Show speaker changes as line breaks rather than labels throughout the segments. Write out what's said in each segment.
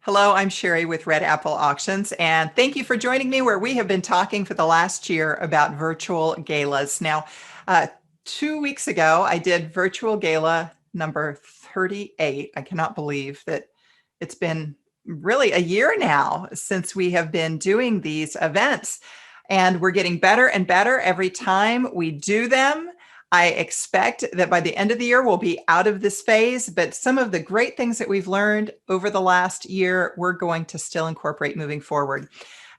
Hello, I'm Sherry with Red Apple Auctions, and thank you for joining me where we have been talking for the last year about virtual galas. Now, uh, 2 weeks ago, I did virtual gala number 38. I cannot believe that it's been really a year now since we have been doing these events, and we're getting better and better every time we do them. I expect that by the end of the year, we'll be out of this phase, but some of the great things that we've learned over the last year, we're going to still incorporate moving forward.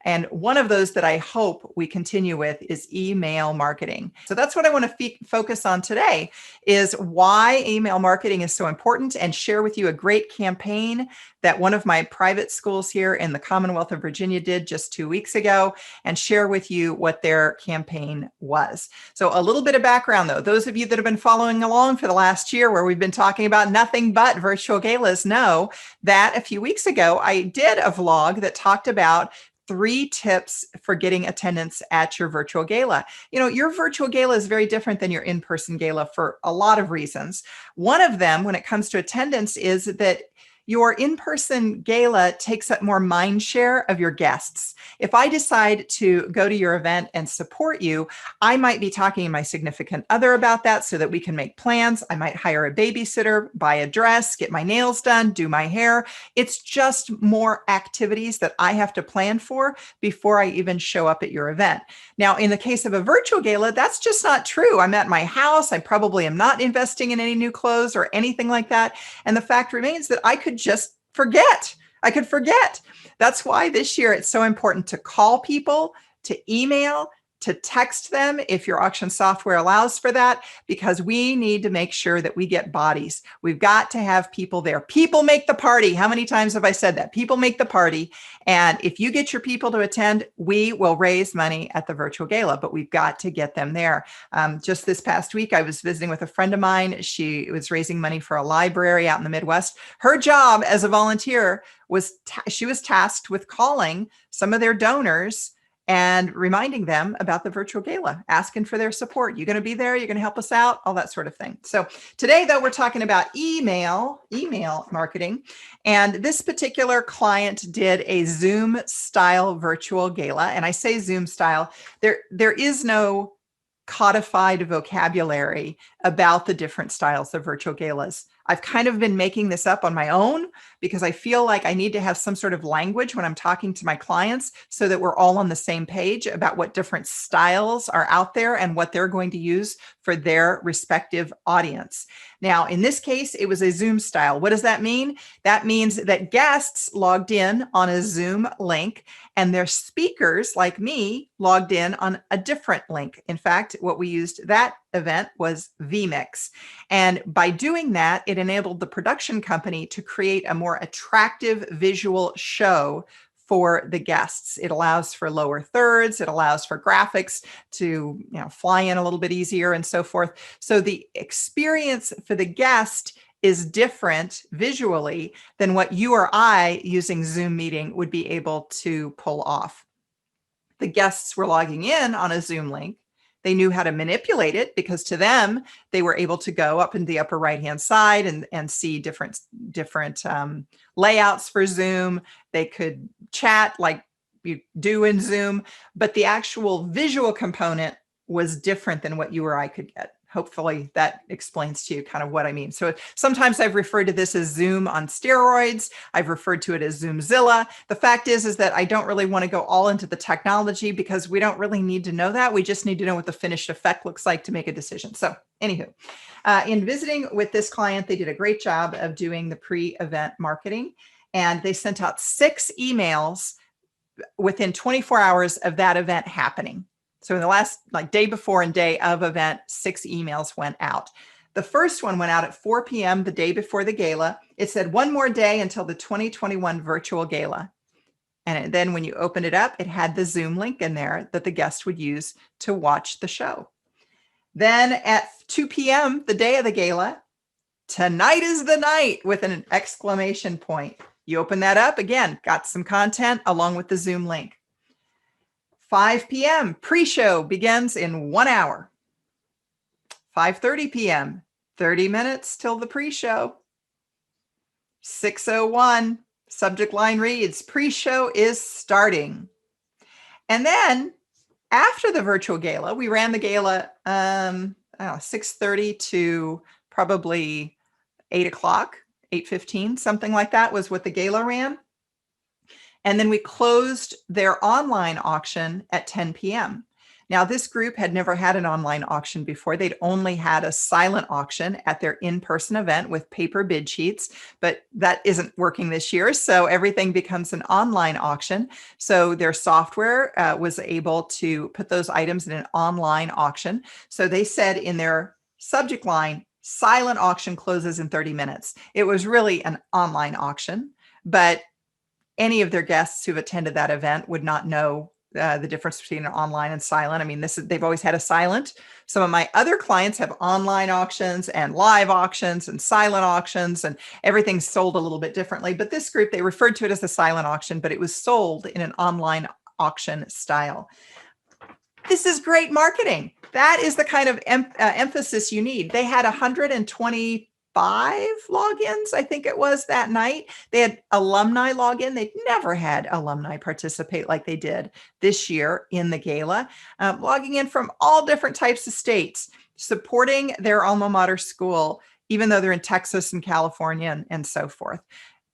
And one of those that I hope we continue with is email marketing. So that's what I want to focus on today, is why email marketing is so important, and share with you a great campaign that one of my private schools here in the Commonwealth of Virginia did just 2 weeks ago, and share with you what their campaign was. So a little bit of background though, those of you that have been following along for the last year where we've been talking about nothing but virtual galas know that a few weeks ago, I did a vlog that talked about 3 tips for getting attendance at your virtual gala. You know, your virtual gala is very different than your in-person gala for a lot of reasons. One of them, when it comes to attendance, is that your in-person gala takes up more mind share of your guests. If I decide to go to your event and support you, I might be talking to my significant other about that so that we can make plans. I might hire a babysitter, buy a dress, get my nails done, do my hair. It's just more activities that I have to plan for before I even show up at your event. Now, in the case of a virtual gala, that's just not true. I'm at my house. I probably am not investing in any new clothes or anything like that. And the fact remains that I could just forget. I could forget. That's why this year it's so important to call people, to email, to text them if your auction software allows for that, because we need to make sure that we get bodies. We've got to have people there. People make the party. How many times have I said that? People make the party. And if you get your people to attend, we will raise money at the virtual gala, but we've got to get them there. Just this past week, I was visiting with a friend of mine. She was raising money for a library out in the Midwest. Her job as a volunteer was she was tasked with calling some of their donors and reminding them about the virtual gala, asking for their support. You're going to be there, you're going to help us out, all that sort of thing. So today, though, we're talking about email marketing. And this particular client did a Zoom style virtual gala. And I say Zoom style, there is no codified vocabulary about the different styles of virtual galas. I've kind of been making this up on my own because I feel like I need to have some sort of language when I'm talking to my clients so that we're all on the same page about what different styles are out there and what they're going to use for their respective audience. Now, in this case, it was a Zoom style. What does that mean? That means that guests logged in on a Zoom link and their speakers, like me, logged in on a different link. In fact, what we used that event was vMix. And by doing that, it enabled the production company to create a more attractive visual show for the guests. It allows for lower thirds. It allows for graphics to fly in a little bit easier and so forth. So the experience for the guest is different visually than what you or I using Zoom meeting would be able to pull off. The guests were logging in on a Zoom link. They knew how to manipulate it because to them, they were able to go up in the upper right-hand side and see different layouts for Zoom. They could chat like you do in Zoom, but the actual visual component was different than what you or I could get. Hopefully that explains to you kind of what I mean. So sometimes I've referred to this as Zoom on steroids. I've referred to it as Zoomzilla. The fact is that I don't really want to go all into the technology because we don't really need to know that. We just need to know what the finished effect looks like to make a decision. So anywho, in visiting with this client, they did a great job of doing the pre-event marketing, and they sent out 6 emails within 24 hours of that event happening. So in the last day before and day of event, 6 emails went out. The first one went out at 4 p.m. the day before the gala. It said 1 more day until the 2021 virtual gala. And then when you opened it up, it had the Zoom link in there that the guest would use to watch the show. Then at 2 p.m. the day of the gala, tonight is the night with an exclamation point. You open that up, again, got some content along with the Zoom link. 5 p.m. pre-show begins in 1 hour. 5:30 p.m. 30 minutes till the pre-show. 6:01 Subject line reads, pre-show is starting. And then after the virtual gala, we ran the gala 6:30 to probably 8 o'clock, 8:15, something like that was what the gala ran. And then we closed their online auction at 10 p.m. Now, this group had never had an online auction before. They'd only had a silent auction at their in-person event with paper bid sheets, but that isn't working this year. So everything becomes an online auction. So their software was able to put those items in an online auction. So they said in their subject line, silent auction closes in 30 minutes. It was really an online auction, but any of their guests who've attended that event would not know the difference between an online and silent. I mean, they've always had a silent. Some of my other clients have online auctions and live auctions and silent auctions, and everything's sold a little bit differently. But this group, they referred to it as a silent auction, but it was sold in an online auction style. This is great marketing. That is the kind of emphasis you need. They had 125 logins, I think it was, that night. They had alumni log in. They'd never had alumni participate like they did this year in the gala, logging in from all different types of states, supporting their alma mater school, even though they're in Texas and California and so forth.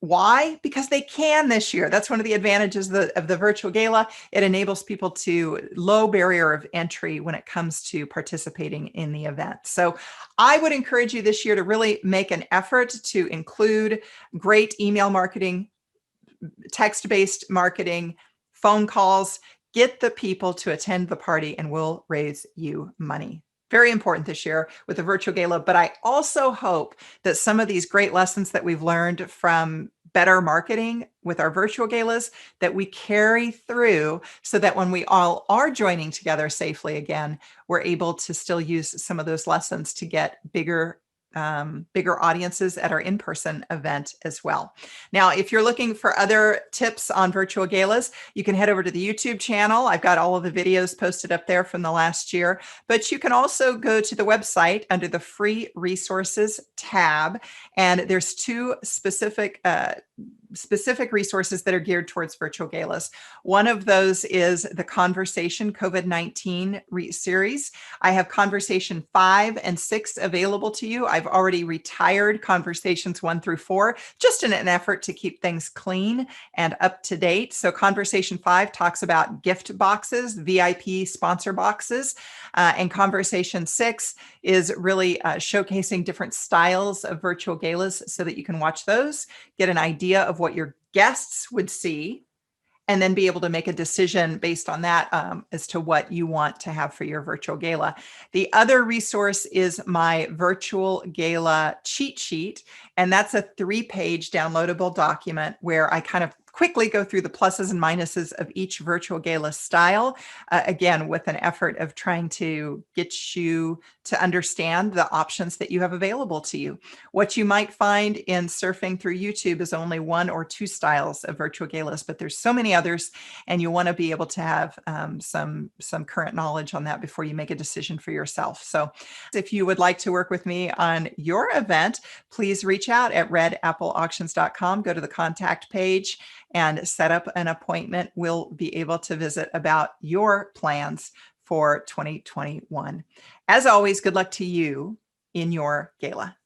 Why? Because they can this year. That's one of the advantages of the virtual gala. It enables people to low barrier of entry when it comes to participating in the event. So I would encourage you this year to really make an effort to include great email marketing, text-based marketing, phone calls. Get the people to attend the party and we'll raise you money. Very important this year with the virtual gala, but I also hope that some of these great lessons that we've learned from better marketing with our virtual galas, that we carry through so that when we all are joining together safely again, we're able to still use some of those lessons to get bigger audiences at our in-person event as well. Now, if you're looking for other tips on virtual galas, you can head over to the YouTube channel. I've got all of the videos posted up there from the last year, but you can also go to the website under the free resources tab, and there's two specific resources that are geared towards virtual galas. One of those is the Conversation COVID-19 series. I have Conversation 5 and 6 available to you. I've already retired Conversations 1 through 4, just in an effort to keep things clean and up to date. So Conversation 5 talks about gift boxes, VIP sponsor boxes, and Conversation 6 is really showcasing different styles of virtual galas so that you can watch those, get an idea of what your guests would see, and then be able to make a decision based on that as to what you want to have for your virtual gala. The other resource is my virtual gala cheat sheet, and that's a 3-page downloadable document where I kind of quickly go through the pluses and minuses of each virtual gala style, again, with an effort of trying to get you to understand the options that you have available to you. What you might find in surfing through YouTube is only 1 or 2 styles of virtual galas, but there's so many others, and you want to be able to have some current knowledge on that before you make a decision for yourself. So if you would like to work with me on your event, please reach out at redappleauctions.com, go to the contact page, and set up an appointment. We'll be able to visit about your plans for 2021. As always, good luck to you in your gala.